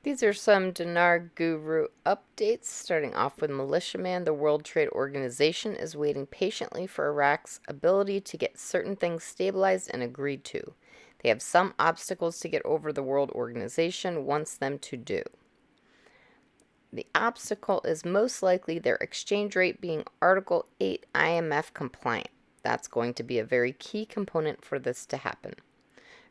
These are some Dinar Guru updates. Starting off with Militiaman, the World Trade Organization is waiting patiently for Iraq's ability to get certain things stabilized and agreed to. They have some obstacles to get over. The World Organization wants them to do. The obstacle is most likely their exchange rate being Article 8 IMF compliant. That's going to be a very key component for this to happen.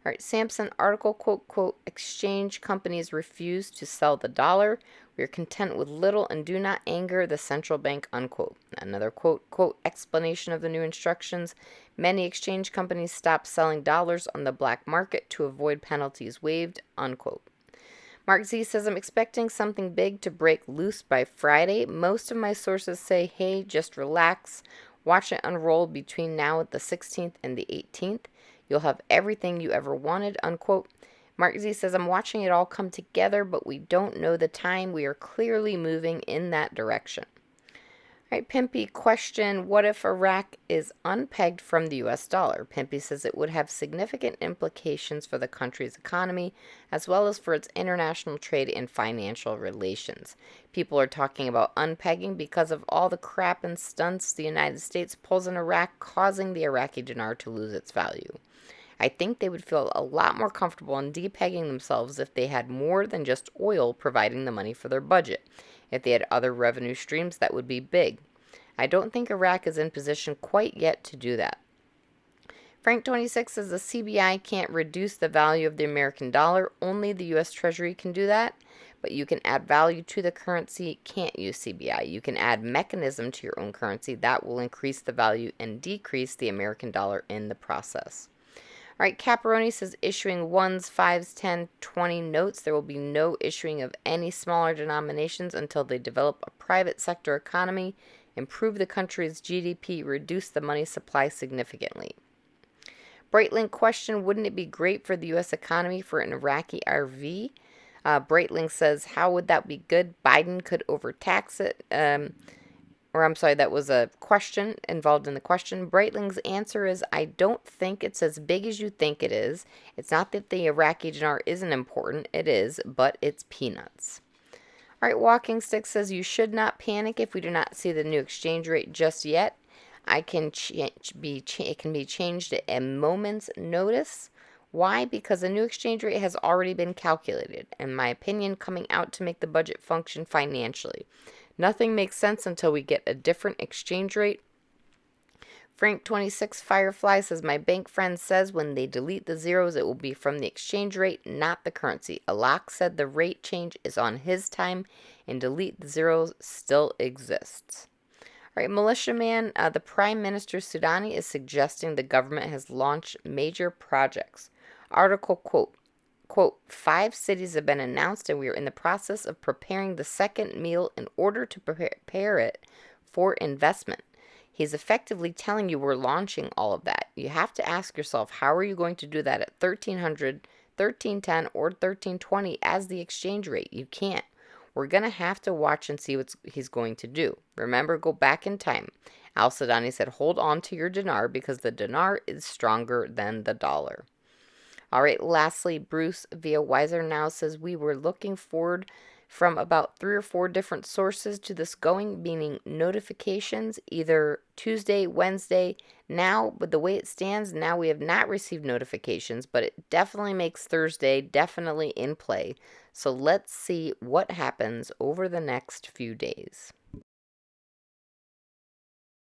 All right, Samson article, quote, exchange companies refuse to sell the dollar. We are content with little and do not anger the central bank, unquote. Another quote, explanation of the new instructions. Many exchange companies stopped selling dollars on the black market to avoid penalties waived, unquote. Mark Z says, I'm expecting something big to break loose by Friday. Most of my sources say, hey, just relax. Watch it unroll between now at the 16th and the 18th. You'll have everything you ever wanted, unquote. Mark Z says, I'm watching it all come together, but we don't know the time. We are clearly moving in that direction. All right, Pimpy question, what if Iraq is unpegged from the US dollar? Pimpy says it would have significant implications for the country's economy, as well as for its international trade and financial relations. People are talking about unpegging because of all the crap and stunts the United States pulls in Iraq, causing the Iraqi dinar to lose its value. I think they would feel a lot more comfortable in depegging themselves if they had more than just oil providing the money for their budget. If they had other revenue streams, that would be big. I don't think Iraq is in position quite yet to do that. Frank26 says the CBI can't reduce the value of the American dollar. Only the U.S. Treasury can do that. But you can add value to the currency. Can't use CBI. You can add mechanism to your own currency. That will increase the value and decrease the American dollar in the process. All right, Caparoni says issuing 1s, 5s, 10, 20 notes. There will be no issuing of any smaller denominations until they develop a private sector economy, improve the country's GDP, reduce the money supply significantly. Breitling question, wouldn't it be great for the U.S. economy for an Iraqi RV? Breitling says, how would that be good? Biden could overtax it. That was a question involved in the question. Breitling's answer is, I don't think it's as big as you think it is. It's not that the Iraqi dinar isn't important. It is, but it's peanuts. All right, Walking Stick says, you should not panic if we do not see the new exchange rate just yet. It can be changed at a moment's notice. Why? Because the new exchange rate has already been calculated, in my opinion, coming out to make the budget function financially. Nothing makes sense until we get a different exchange rate. Frank26 Firefly says, my bank friend says when they delete the zeros, it will be from the exchange rate, not the currency. Alak said the rate change is on his time, and delete the zeros still exists. All right, Militiaman, the Prime Minister Sudani is suggesting the government has launched major projects. Article, quote, 5 cities have been announced and we are in the process of preparing the second meal in order to prepare it for investment. He's effectively telling you we're launching all of that. You have to ask yourself, how are you going to do that at 1300, 1310, or 1320 as the exchange rate? You can't. We're going to have to watch and see what he's going to do. Remember, go back in time. Al-Sadani said, hold on to your dinar because the dinar is stronger than the dollar. All right, lastly, Bruce via Wiser Now says, we were looking forward from about 3 or 4 different sources to this going, meaning notifications, either Tuesday, Wednesday. Now, but the way it stands, now we have not received notifications, but it definitely makes Thursday definitely in play. So let's see what happens over the next few days.